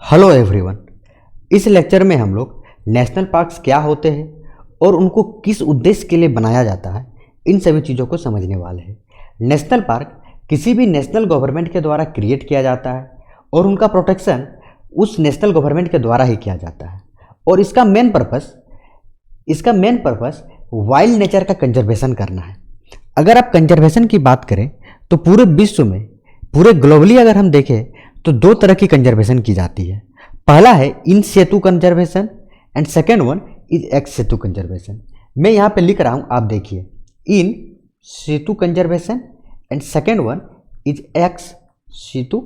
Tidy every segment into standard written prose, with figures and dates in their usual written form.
Hello everyone. इस lecture में हम लोग नेशनल पार्क्स क्या होते हैं और उनको किस उद्देश्य के लिए बनाया जाता है, इन सभी चीज़ों को समझने वाले हैं। नेशनल पार्क किसी भी नेशनल गवर्नमेंट के द्वारा क्रिएट किया जाता है और उनका प्रोटेक्शन उस नेशनल गवर्नमेंट के द्वारा ही किया जाता है और इसका मेन पर्पस वाइल्ड नेचर का कंजर्वेशन करना है। अगर आप कंजर्वेशन की बात करें तो पूरे विश्व में, पूरे ग्लोबली अगर हम देखें तो दो तरह की कंजर्वेशन की जाती है। पहला है in situ conservation and second one is ex situ conservation. मैं यहाँ पे लिख रहा हूँ, आप देखिए, in situ conservation and second one is ex situ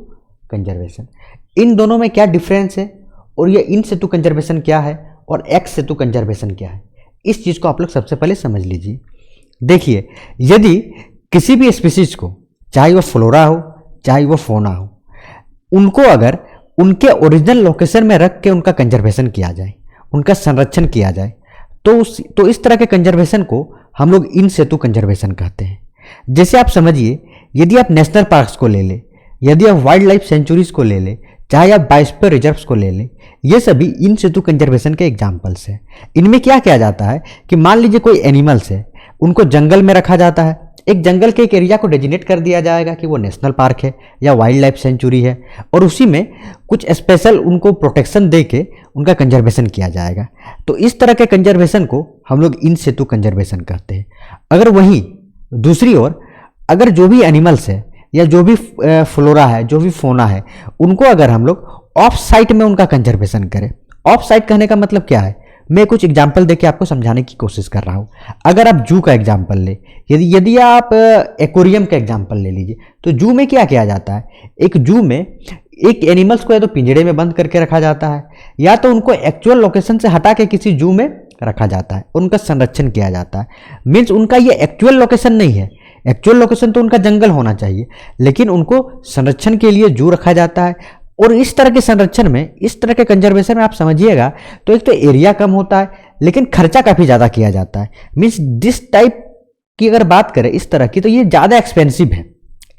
conservation. इन दोनों में क्या डिफरेंस है और ये इन सेतु कंजर्वेशन क्या है और एक्स सेतु कंजर्वेशन क्या है, इस चीज़ को आप लोग सबसे पहले समझ लीजिए। देखिए, यदि किसी भी स्पीसीज को, चाहे वो फ्लोरा हो चाहे वो फोना हो, उनको अगर उनके ओरिजिनल लोकेशन में रख के उनका कंजर्वेशन किया जाए, उनका संरक्षण किया जाए, तो इस तरह के कंजर्वेशन को हम लोग इन सेतु कंजर्वेशन कहते हैं। जैसे आप समझिए, यदि आप नेशनल पार्क्स को ले लें, यदि आप वाइल्ड लाइफ सेंचुरीज को ले लें, चाहे आप बायोस्फीयर रिजर्व्स को ले लें, ये सभी इन सेतु कंजर्वेशन के एग्जाम्पल्स हैं। इनमें क्या किया जाता है कि मान लीजिए कोई एनिमल्स है, उनको जंगल में रखा जाता है, एक जंगल के एक एरिया को डेजिनेट कर दिया जाएगा कि वो नेशनल पार्क है या वाइल्ड लाइफ सेंचुरी है और उसी में कुछ स्पेशल उनको प्रोटेक्शन दे के उनका कंजर्वेशन किया जाएगा। तो इस तरह के कंजर्वेशन को हम लोग इन सेतु कंजर्वेशन कहते हैं। अगर वहीं दूसरी ओर, अगर जो भी एनिमल्स है या जो भी फ्लोरा है, जो भी फोना है, उनको अगर हम लोग ऑफ साइट में उनका कंजर्वेशन करें, ऑफ साइट कहने का मतलब क्या है, मैं कुछ एग्जाम्पल देके आपको समझाने की कोशिश कर रहा हूँ। अगर आप जू का एग्जाम्पल ले, यदि आप एक्वेरियम का एग्जाम्पल ले लीजिए, तो जू में क्या किया जाता है, एक जू में एक एनिमल्स को या तो पिंजड़े में बंद करके रखा जाता है या तो उनको एक्चुअल लोकेशन से हटा के किसी जू में रखा जाता है और उनका संरक्षण किया जाता है। मीन्स उनका ये एक्चुअल लोकेशन नहीं है, एक्चुअल लोकेशन तो उनका जंगल होना चाहिए, लेकिन उनको संरक्षण के लिए जू रखा जाता है। और इस तरह के संरक्षण में, इस तरह के कंजर्वेशन में आप समझिएगा तो एक तो एरिया कम होता है, लेकिन खर्चा काफ़ी ज़्यादा किया जाता है। मीन्स दिस टाइप की अगर बात करें इस तरह की, तो ये ज़्यादा एक्सपेंसिव है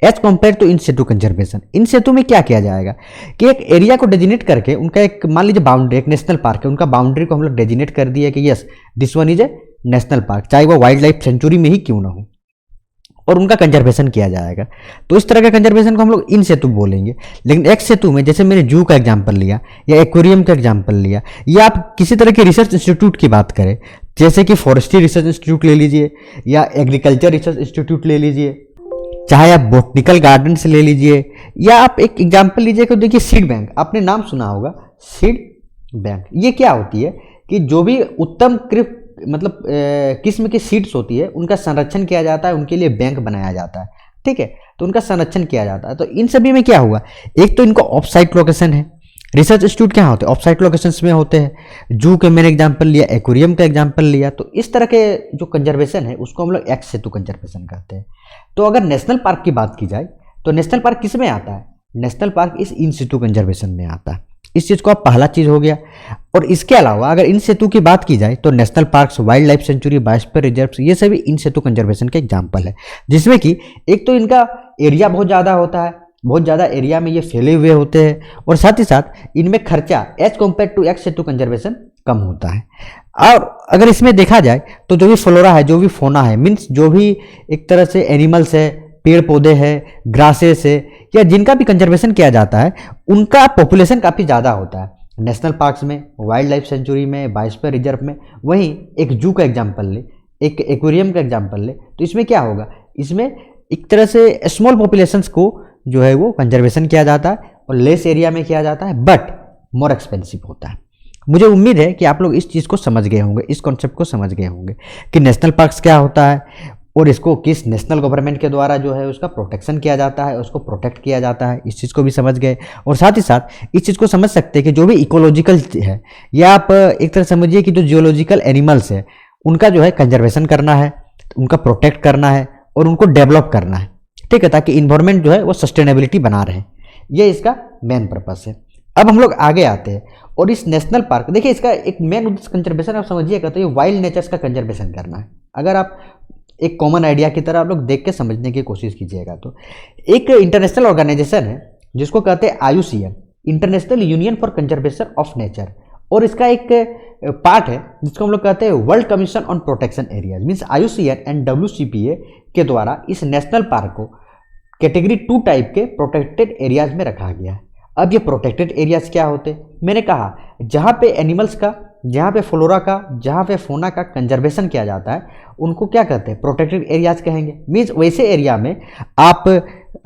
as compare to in situ conservation. In situ में क्या किया जाएगा कि एक एरिया को डेजिनेट करके, उनका एक, मान लीजिए बाउंड्री, एक नेशनल पार्क है, उनका बाउंड्री को हम लोग डेजिनेट कर दिया कि yes this one is a national park, चाहे वो वाइल्ड लाइफ सेंचुरी में ही क्यों ना हो, और उनका कंजर्वेशन किया जाएगा। तो इस तरह के कंजर्वेशन को हम लोग इन सेतु बोलेंगे। लेकिन एक्स सेतु में, जैसे मैंने जू का एग्जांपल लिया या एक्वेरियम का एग्जांपल लिया, या आप किसी तरह के रिसर्च इंस्टीट्यूट की बात करें, जैसे कि फॉरेस्ट्री रिसर्च इंस्टीट्यूट ले लीजिए या एग्रीकल्चर रिसर्च इंस्टीट्यूट ले लीजिए, चाहे आप बोटनिकल गार्डन से ले लीजिए, या आप एक एग्जाम्पल लीजिए कि देखिए सीड बैंक, आपने नाम सुना होगा सीड बैंक। ये क्या होती है कि जो भी उत्तम किस्म की सीड्स होती है, उनका संरक्षण किया जाता है, उनके लिए बैंक बनाया जाता है, ठीक है, तो उनका संरक्षण किया जाता है। तो इन सभी में क्या हुआ, एक तो इनको ऑफ साइट लोकेशन है, रिसर्च इंस्टीट्यूट क्या होते हैं, ऑफ साइट लोकेशंस में होते हैं। जू के मैंने एग्जांपल लिया, एक्वेरियम का एग्जांपल लिया, तो इस तरह के जो कंजर्वेशन है उसको हम लोग एक्स सेतु कंजर्वेशन कहते हैं। तो अगर नेशनल पार्क की बात की जाए तो नेशनल पार्क किस में आता है, नेशनल पार्क इस इन सेतु कंजर्वेशन में आता है। इस चीज़ को आप पहला चीज़ हो गया। और इसके अलावा अगर इन सेतु की बात की जाए तो national parks, wild life sanctuary, biosphere reserves, ये सभी इन सेतु कंजर्वेशन के एग्जांपल है, जिसमें कि एक तो इनका एरिया बहुत ज़्यादा होता है, बहुत ज़्यादा एरिया में ये फैले हुए होते हैं, और साथ ही साथ इनमें खर्चा as compare to ex situ conservation कम होता है। और अगर इसमें देखा जाए तो जो भी फ्लोरा है, जो भी फोना है, मीन्स जो भी एक तरह से एनिमल्स है, पेड़ पौधे हैं, ग्रासेस है, या जिनका भी कंजर्वेशन किया जाता है, उनका पॉपुलेशन काफ़ी ज़्यादा होता है नेशनल पार्क्स में, वाइल्ड लाइफ सेंचुरी में, बायोस्फीयर रिजर्व में। वहीं एक जू का एग्जांपल ले, एक एक्वेरियम का एग्जांपल ले, तो इसमें क्या होगा, इसमें एक तरह से स्मॉल पॉपुलेशंस को जो है वो कंजर्वेशन किया जाता है और लेस एरिया में किया जाता है, बट मोर एक्सपेंसिव होता है। मुझे उम्मीद है कि आप लोग इस चीज़ को समझ गए होंगे, इस कॉन्सेप्ट को समझ गए होंगे कि नेशनल पार्क्स क्या होता है और इसको किस नेशनल गवर्नमेंट के द्वारा जो है उसका प्रोटेक्शन किया जाता है, उसको प्रोटेक्ट किया जाता है। इस चीज़ को भी समझ गए, और साथ ही साथ इस चीज़ को समझ सकते हैं कि जो भी इकोलॉजिकल है, या आप एक तरह समझिए कि जो जियोलॉजिकल एनिमल्स है, उनका जो है कंजर्वेशन करना है, उनका प्रोटेक्ट करना है और उनको डेवलप करना है, ठीक है, ताकि इन्वायरमेंट जो है वो सस्टेनेबिलिटी बना रहे। ये इसका मेन पर्पस है। अब हम लोग आगे आते हैं, और इस नेशनल पार्क, देखिए इसका एक मेन उद्देश्य कंजर्वेशन आप समझिएगा तो ये वाइल्ड नेचर्स का कंजर्वेशन करना है। अगर आप एक कॉमन आइडिया की तरह आप लोग देख के समझने की कोशिश कीजिएगा तो एक इंटरनेशनल ऑर्गेनाइजेशन है जिसको कहते हैं IUCN, international union for conservation of nature, और इसका एक पार्ट है जिसको हम लोग कहते हैं world commission on protection areas, means IUCN and WCPA के द्वारा इस नेशनल पार्क को कैटेगरी 2 टाइप के प्रोटेक्टेड एरियाज में रखा गया है। अब ये प्रोटेक्टेड एरियाज क्या होते हैं? मैंने कहा जहाँ पे एनिमल्स का, जहाँ पे फ्लोरा का, जहाँ पे फोना का कंजर्वेशन किया जाता है उनको क्या कहते हैं? प्रोटेक्टेड एरियाज कहेंगे। मीन्स वैसे एरिया में आप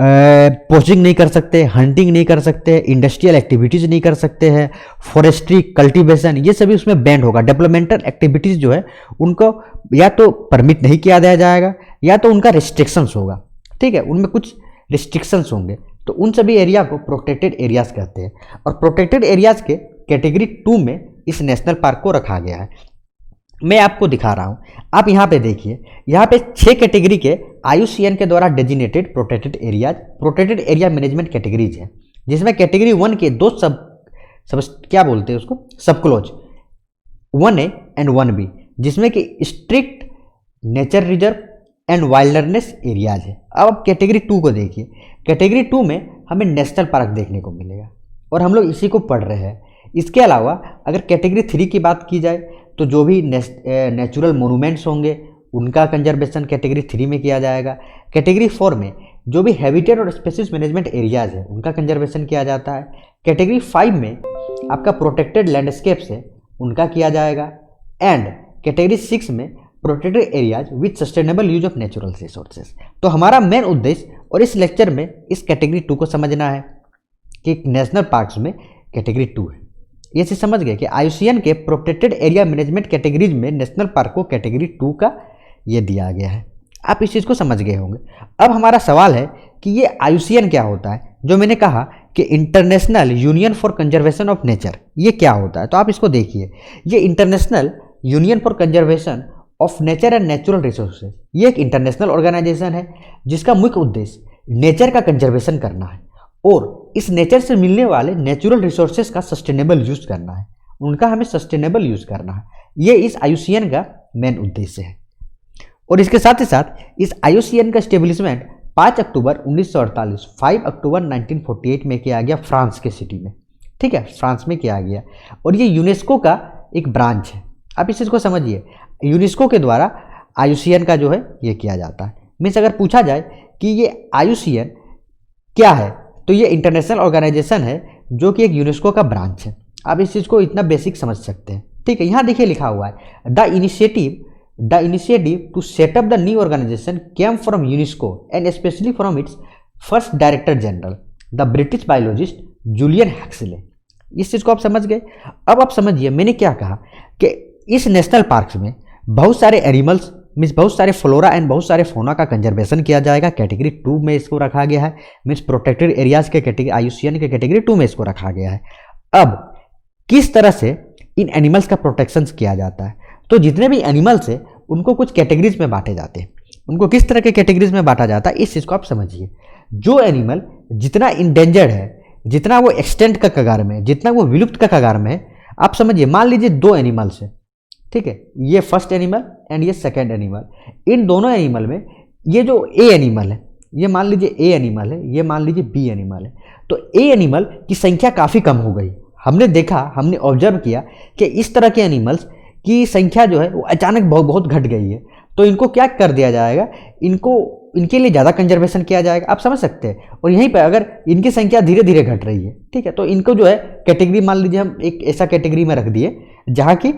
पोचिंग नहीं कर सकते, हंटिंग नहीं कर सकते, इंडस्ट्रियल एक्टिविटीज़ नहीं कर सकते हैं, फॉरेस्ट्री, कल्टीवेशन, ये सभी उसमें बैंड होगा। डेवलपमेंटल एक्टिविटीज़ जो है उनको या तो परमिट नहीं किया जाएगा या तो उनका रिस्ट्रिक्शंस होगा, ठीक है, उनमें कुछ रिस्ट्रिक्शंस होंगे। तो उन सभी एरिया को प्रोटेक्टेड एरियाज कहते हैं, और प्रोटेक्टेड एरियाज के कैटेगरी 2 में इस नेशनल पार्क को रखा गया है। मैं आपको दिखा रहा हूं, आप यहाँ पे देखिए, यहाँ पे 6 कैटेगरी के IUCN के द्वारा designated protected areas, protected area management categories हैं, जिसमें कैटेगरी 1 के 2 सब क्या बोलते हैं उसको, सब क्लोज 1A एंड 1B, जिसमें कि strict nature reserve and wilderness areas है। अब आप कैटेगरी 2 को देखिए, कैटेगरी 2 में हमें नेशनल पार्क देखने को मिलेगा और हम लोग इसी को पढ़ रहे हैं। इसके अलावा अगर कैटेगरी 3 की बात की जाए तो जो भी नेचुरल मोनूमेंट्स होंगे उनका कंजर्वेशन कैटेगरी 3 में किया जाएगा। कैटेगरी 4 में जो भी हैबिटेट और स्पेसीज मैनेजमेंट एरियाज है उनका कंजर्वेशन किया जाता है। कैटेगरी 5 में आपका प्रोटेक्टेड लैंडस्केप्स है उनका किया जाएगा, एंड कैटेगरी 6 में protected areas with sustainable use of natural resources. तो हमारा मेन उद्देश्य और इस लेक्चर में इस कैटेगरी 2 को समझना है कि नेशनल पार्क्स में कैटेगरी 2 है। ये चीज समझ गए कि IUCN के प्रोटेक्टेड एरिया मैनेजमेंट कैटेगरीज में नेशनल पार्क को कैटेगरी 2 का ये दिया गया है। आप इस चीज़ को समझ गए होंगे। अब हमारा सवाल है कि ये IUCN क्या होता है? जो मैंने कहा कि international union for conservation of nature, ये क्या होता है? तो आप इसको देखिए, ये international union for conservation of nature and natural resources, ये एक इंटरनेशनल ऑर्गेनाइजेशन है जिसका मुख्य उद्देश्य नेचर का कंजर्वेशन करना है और इस नेचर से मिलने वाले नेचुरल रिसोर्सेज का सस्टेनेबल यूज करना है, उनका हमें सस्टेनेबल यूज करना है। ये इस IUCN का मेन उद्देश्य है। और इसके साथ ही साथ इस IUCN का स्टेब्लिशमेंट 5 अक्टूबर 1948, 5 अक्टूबर 1948 में किया गया फ्रांस के सिटी में, ठीक है, फ्रांस में किया गया। और ये यूनेस्को का एक ब्रांच है। आप इस चीज़ को समझिए, यूनेस्को के द्वारा IUCN का जो है ये किया जाता है। मीन्स अगर पूछा जाए कि ये IUCN क्या है तो ये इंटरनेशनल ऑर्गेनाइजेशन है जो कि एक यूनेस्को का ब्रांच है। आप इस चीज़ को इतना बेसिक समझ सकते हैं, ठीक है। यहाँ देखिए लिखा हुआ है the initiative to set up the new organisation came from UNESCO and specially from its first director general the British biologist Julian Huxley. इस चीज़ को आप समझ गए। अब आप समझिए मैंने क्या कहा कि इस नेशनल पार्क्स में बहुत सारे एनिमल्स मीन्स बहुत सारे फ्लोरा एंड बहुत सारे फोना का कंजर्वेशन किया जाएगा। कैटेगरी 2 में इसको रखा गया है, मीन्स प्रोटेक्टेड एरियाज के कैटेगरी IUCN के कैटेगरी 2 में इसको रखा गया है। अब किस तरह से इन एनिमल्स का प्रोटेक्शन किया जाता है? तो जितने भी एनिमल्स हैं उनको कुछ कैटेगरीज में बांटे जाते हैं। उनको किस तरह के कैटेगरीज में बांटा जाता है इस चीज़ को आप समझिए। जो एनिमल जितना इंडेंजर्ड है, जितना वो एक्सटेंट का कगार में है, जितना वो विलुप्त का कगार में है, आप समझिए मान लीजिए 2 एनिमल्स है, ठीक है, ये फर्स्ट एनिमल एंड ये सेकेंड एनिमल। इन दोनों एनिमल में ये जो ए एनिमल है, ये मान लीजिए ए एनिमल है, ये मान लीजिए बी एनिमल है, तो ए एनिमल की संख्या काफ़ी कम हो गई। हमने देखा, हमने ऑब्जर्व किया कि इस तरह के एनिमल्स की संख्या जो है वो अचानक बहुत घट गई है। तो इनको क्या कर दिया जाएगा, इनके लिए ज़्यादा कंजर्वेशन किया जाएगा, आप समझ सकते हैं। और यहीं पर अगर इनकी संख्या धीरे धीरे घट रही है, ठीक है, तो इनको जो है कैटेगरी मान लीजिए हम एक ऐसा कैटेगरी में रख दिए जहाँ की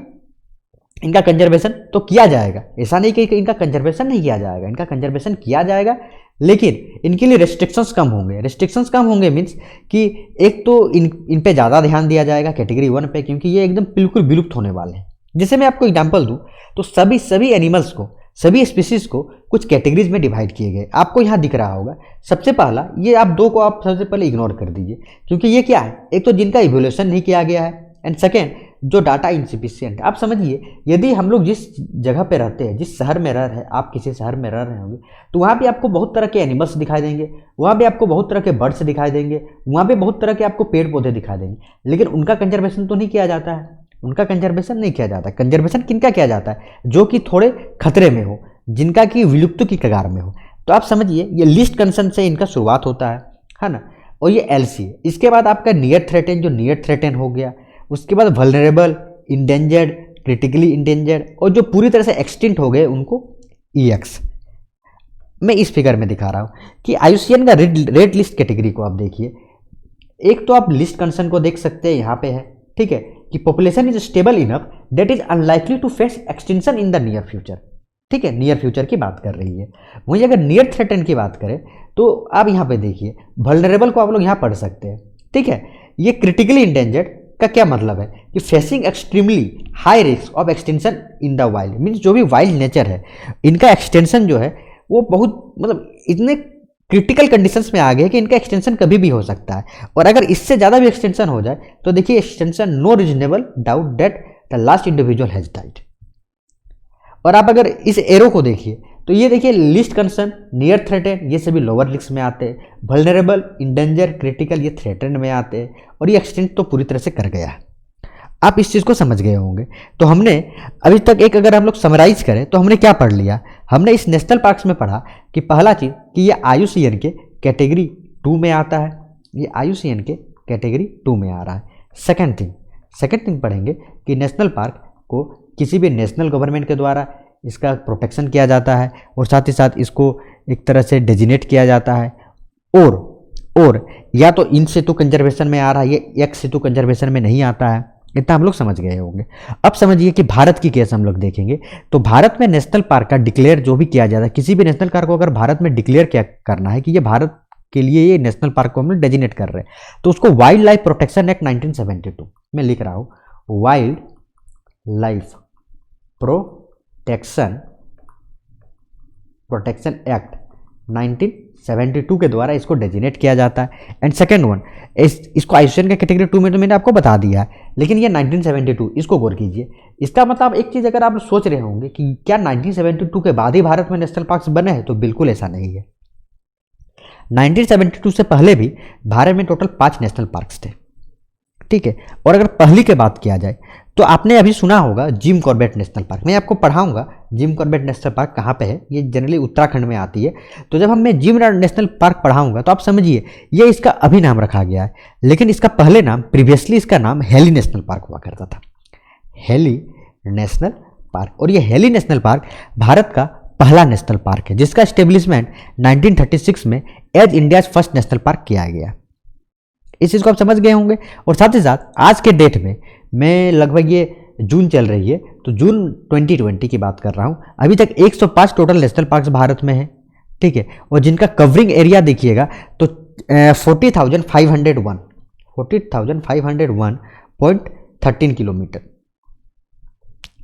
इनका कंजर्वेशन तो किया जाएगा। ऐसा नहीं कि इनका कंजर्वेशन नहीं किया जाएगा, इनका कंजर्वेशन किया जाएगा, लेकिन इनके लिए रेस्ट्रिक्शंस कम होंगे। रेस्ट्रिक्शंस कम होंगे मीन्स कि एक तो इन पे ज़्यादा ध्यान दिया जाएगा कैटेगरी 1 पे, क्योंकि ये एकदम बिल्कुल विलुप्त होने वाले हैं। जैसे मैं आपको एग्जांपल दूं तो सभी एनिमल्स को, सभी स्पीसीज को कुछ कैटेगरीज में डिवाइड किए गए। आपको यहाँ दिख रहा होगा सबसे पहला, ये आप 2 को आप सबसे पहले इग्नोर कर दीजिए, क्योंकि ये क्या है, एक तो जिनका इवोल्यूशन नहीं किया गया है, एंड सेकेंड जो डाटा इनसफिशिएंट है। आप समझिए यदि हम लोग जिस जगह पे रहते हैं, जिस शहर में रह रहे हैं, आप किसी शहर में रह रहे होंगे तो वहाँ पे आपको बहुत तरह के एनिमल्स दिखाई देंगे, वहाँ पे आपको बहुत तरह के बर्ड्स दिखाई देंगे, वहाँ पे बहुत तरह के आपको पेड़ पौधे दिखाई देंगे, लेकिन उनका कंजर्वेशन तो नहीं किया जाता है। उनका कंजर्वेशन नहीं किया जाता। कंजर्वेशन किनका किया जाता है? जो कि थोड़े खतरे में हो, जिनका कि विलुप्त की कगार में हो। तो आप समझिए ये लिस्ट कंसर्न से इनका शुरुआत होता है ना। और ये LC है। इसके बाद आपका नियर थ्रेटेन, जो नियर थ्रेटेन हो गया, उसके बाद वल्नरेबल, इंडेंजर्ड, क्रिटिकली इंडेंजर्ड, और जो पूरी तरह से एक्सटिंक्ट हो गए उनको EX। मैं इस फिगर में दिखा रहा हूँ कि IUCN का रेड लिस्ट कैटेगरी को आप देखिए। एक तो आप लिस्ट कंसर्न को देख सकते हैं, यहाँ पे है, ठीक है, कि population is stable enough that is unlikely to face extinction in the near future, ठीक है, नियर फ्यूचर की बात कर रही है। वहीं अगर नियर थ्रेटन की बात करें तो आप यहाँ पे देखिए, वल्नरेबल को आप लोग यहाँ पढ़ सकते हैं, ठीक है। ये क्रिटिकली इंडेंजर्ड का क्या मतलब है कि facing extremely high risk of extension in the wild, means जो भी वाइल्ड नेचर है इनका एक्सटेंशन जो है वो बहुत मतलब इतने क्रिटिकल कंडीशंस में आ गए कि इनका एक्सटेंशन कभी भी हो सकता है, और अगर इससे ज़्यादा भी एक्सटेंशन हो जाए तो देखिए extinction no reasonable doubt that the last individual has died. और आप अगर इस एरो को देखिए तो ये देखिए लिस्ट कंसर्न, नियर थ्रेटेन, ये सभी लोअर लिस्ट में आते हैं, वल्नरेबल, इंडेंजर, क्रिटिकल ये थ्रेटेन में आते हैं, और ये एक्सटेंड तो पूरी तरह से कर गया है। आप इस चीज़ को समझ गए होंगे। तो हमने अभी तक एक अगर हम लोग समराइज करें तो हमने क्या पढ़ लिया, हमने इस नेशनल पार्क्स में पढ़ा कि पहला चीज़ कि ये IUCN के कैटेगरी 2 में आता है, ये IUCN के कैटेगरी 2 में आ रहा है। सेकंड थिंग पढ़ेंगे कि नेशनल पार्क को किसी भी नेशनल गवर्नमेंट के द्वारा इसका प्रोटेक्शन किया जाता है, और साथ ही साथ इसको एक तरह से डेजिनेट किया जाता है, और या तो इन सितु कंजर्वेशन में आ रहा है, ये एक्स सितु कंजर्वेशन में नहीं आता है। इतना हम लोग समझ गए होंगे। अब समझिए कि भारत की केस हम लोग देखेंगे तो भारत में नेशनल पार्क का डिक्लेयर जो भी किया जाता है, किसी भी नेशनल पार्क को अगर भारत में डिक्लेयर क्या करना है कि ये भारत के लिए ये नेशनल पार्क को हम लोग डेजिनेट कर रहे हैं, तो उसको वाइल्ड लाइफ प्रोटेक्शन एक्ट 1972 मैं लिख रहा हूँ, वाइल्ड लाइफ प्रोटेक्शन एक्ट 1972 के द्वारा इसको डेजिनेट किया जाता है। एंड सेकेंड वन, इसको IUCN के कैटेगरी 2 में तो मैंने आपको बता दिया है, लेकिन ये 1972 इसको गौर कीजिए। इसका मतलब एक चीज़ अगर आप सोच रहे होंगे कि क्या 1972 के बाद ही भारत में नेशनल पार्क्स बने हैं, तो बिल्कुल ऐसा नहीं है। 1972 से पहले भी भारत में टोटल 5 नेशनल पार्क्स थे, ठीक है। और अगर पहली की बात किया जाए तो आपने अभी सुना होगा जिम कॉर्बेट नेशनल पार्क, मैं आपको पढ़ाऊंगा जिम कॉर्बेट नेशनल पार्क कहाँ पे है, ये जनरली उत्तराखंड में आती है। तो जब मैं जिम नेशनल पार्क पढ़ाऊंगा तो आप समझिए ये इसका अभी नाम रखा गया है, लेकिन इसका पहले नाम प्रीवियसली इसका नाम हेली नेशनल पार्क हुआ करता था, हेली नेशनल पार्क। और ये हेली नेशनल पार्क भारत का पहला नेशनल पार्क है जिसका स्टेब्लिशमेंट 1936 में as India's first national park किया गया। इस चीज़ को आप समझ गए होंगे। और साथ ही साथ आज के डेट में मैं लगभग ये जून चल रही है तो जून 2020 की बात कर रहा हूँ, अभी तक 105 टोटल नेशनल पार्क्स भारत में है, ठीक है। और जिनका कवरिंग एरिया देखिएगा तो 40,501.13 किलोमीटर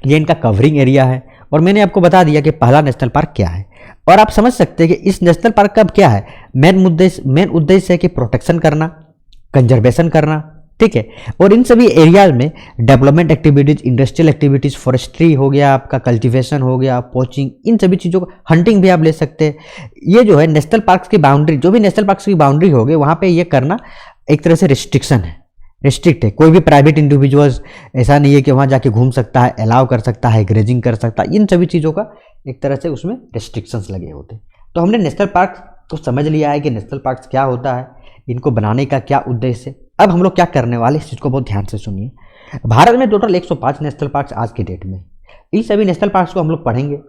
ये इनका कवरिंग एरिया है। और मैंने आपको बता दिया कि पहला नेशनल पार्क क्या है। और आप समझ सकते हैं कि इस नेशनल पार्क का क्या है मेन उद्देश्य है कि प्रोटेक्शन करना, कंजर्वेशन करना, ठीक है। और इन सभी एरियाज में development activities, industrial activities, forestry हो गया, आपका कल्टीवेशन हो गया, पोचिंग, इन सभी चीज़ों को, हंटिंग भी आप ले सकते हैं। ये जो है नेशनल पार्क्स की बाउंड्री, जो भी नेशनल पार्क्स की बाउंड्री होगी वहाँ पे ये करना एक तरह से रिस्ट्रिक्शन है, रिस्ट्रिक्ट है। कोई भी प्राइवेट इंडिविजुअल्स ऐसा नहीं है कि वहाँ जाके घूम सकता है, अलाउ कर सकता है, ग्रेजिंग कर सकता है, इन सभी चीज़ों का एक तरह से उसमें रिस्ट्रिक्शंस लगे होते हैं। तो हमने नेशनल पार्क तो समझ लिया है कि नेशनल पार्क्स क्या होता है, इनको बनाने का क्या उद्देश्य है। अब हम लोग क्या करने वाले, इस चीज़ को बहुत ध्यान से सुनिए। भारत में टोटल 105 नेशनल पार्क्स आज की डेट में, इन सभी नेशनल पार्क्स को हम लोग पढ़ेंगे।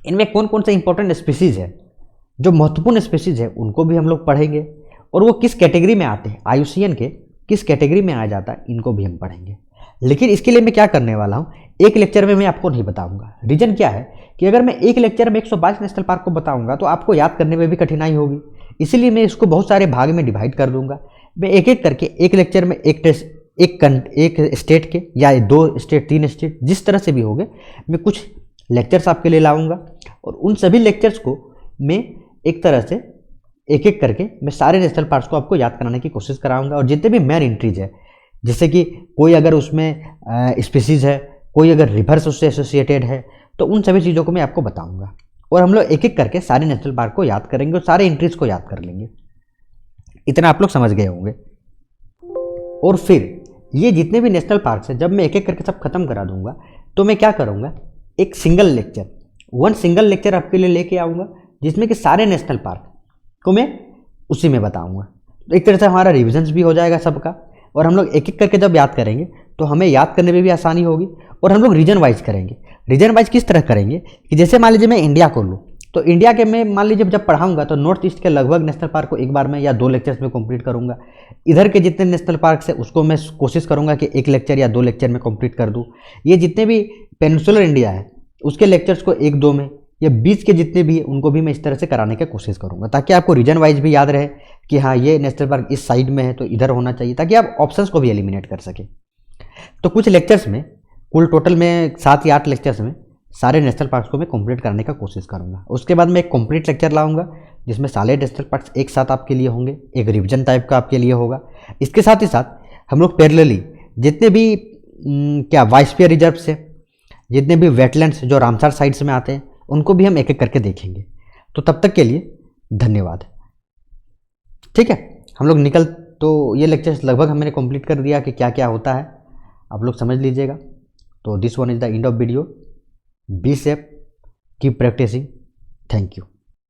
इनमें कौन कौन से इंपॉर्टेंट स्पीसीज है, जो महत्वपूर्ण स्पीसीज है उनको भी हम लोग पढ़ेंगे, और वो किस कैटेगरी में आते हैं, IUCN के किस कैटेगरी में आ जाता है, इनको भी हम पढ़ेंगे। लेकिन इसके लिए मैं क्या करने वाला हूँ, एक लेक्चर में मैं आपको नहीं बताऊंगा। रीजन क्या है कि अगर मैं एक लेक्चर में 105 नेशनल पार्क को बताऊंगा तो आपको याद करने में भी कठिनाई होगी, इसीलिए मैं इसको बहुत सारे भाग में डिवाइड कर दूंगा। मैं एक एक करके एक लेक्चर में एक स्टेट के या 2 स्टेट 3 स्टेट जिस तरह से भी हो गए, मैं कुछ लेक्चर्स आपके लिए लाऊंगा, और उन सभी लेक्चर्स को मैं एक तरह से एक एक करके मैं सारे नेशनल पार्क्स को आपको याद कराने की कोशिश कराऊंगा। और जितने भी मेन एंट्रीज है, जैसे कि कोई अगर उसमें स्पीसीज है, कोई अगर रिवर्स उससे एसोसिएटेड है, तो उन सभी चीज़ों को मैं आपको बताऊंगा। और हम लोग एक एक करके सारे नेशनल पार्क को याद करेंगे और सारे एंट्रीज को याद कर लेंगे। इतना आप लोग समझ गए होंगे। और फिर ये जितने भी नेशनल पार्क्स हैं, जब मैं एक एक करके सब खत्म करा दूंगा तो मैं क्या करूंगा, एक सिंगल लेक्चर आपके लिए लेके आऊँगा, जिसमें कि सारे नेशनल पार्क को मैं उसी में बताऊँगा। तो एक तरह से हमारा रिविजन्स भी हो जाएगा सबका, और हम लोग एक एक करके जब याद करेंगे तो हमें याद करने में भी आसानी होगी। और हम लोग रीजन वाइज करेंगे। रीजन वाइज किस तरह करेंगे कि जैसे मान लीजिए मैं इंडिया को लूँ, तो इंडिया के में मान लीजिए जब पढ़ाऊंगा तो नॉर्थ ईस्ट के लगभग नेशनल पार्क को एक बार में या 2 लेक्चर्स में कंप्लीट करूंगा। इधर के जितने नेशनल पार्क है उसको मैं कोशिश करूंगा कि 1 लेक्चर या 2 लेक्चर में कंप्लीट कर दूं। ये जितने भी पेनिनसुलर इंडिया है उसके लेक्चर्स को 1-2 में, या बीच के जितने भी उनको भी मैं इस तरह से कराने की कोशिश करूंगा, ताकि आपको रीजन वाइज भी याद रहे कि हाँ ये नेशनल पार्क इस साइड में है तो इधर होना चाहिए, ताकि आप ऑप्शंस को भी एलिमिनेट कर सकें। तो कुछ लेक्चर्स में, कुल टोटल में 7 या 8 लेक्चर्स में सारे नेशनल पार्क्स को मैं कंप्लीट करने का कोशिश करूंगा। उसके बाद मैं एक कंप्लीट लेक्चर लाऊंगा जिसमें सारे नेशनल पार्क्स एक साथ आपके लिए होंगे, एक रिवीजन टाइप का आपके लिए होगा। इसके साथ ही साथ हम लोग पैरेलली जितने भी क्या बायोस्फीयर रिजर्व्स है, जितने भी वेटलैंड्स जो रामसर साइड्स में आते हैं, उनको भी हम एक एक करके देखेंगे। तो तब तक के लिए धन्यवाद। ठीक है, हम लोग तो ये लेक्चर्स लगभग हमने कंप्लीट कर दिया कि क्या क्या होता है, आप लोग समझ लीजिएगा। तो this one is the end of video. Be safe, keep practising. Thank you.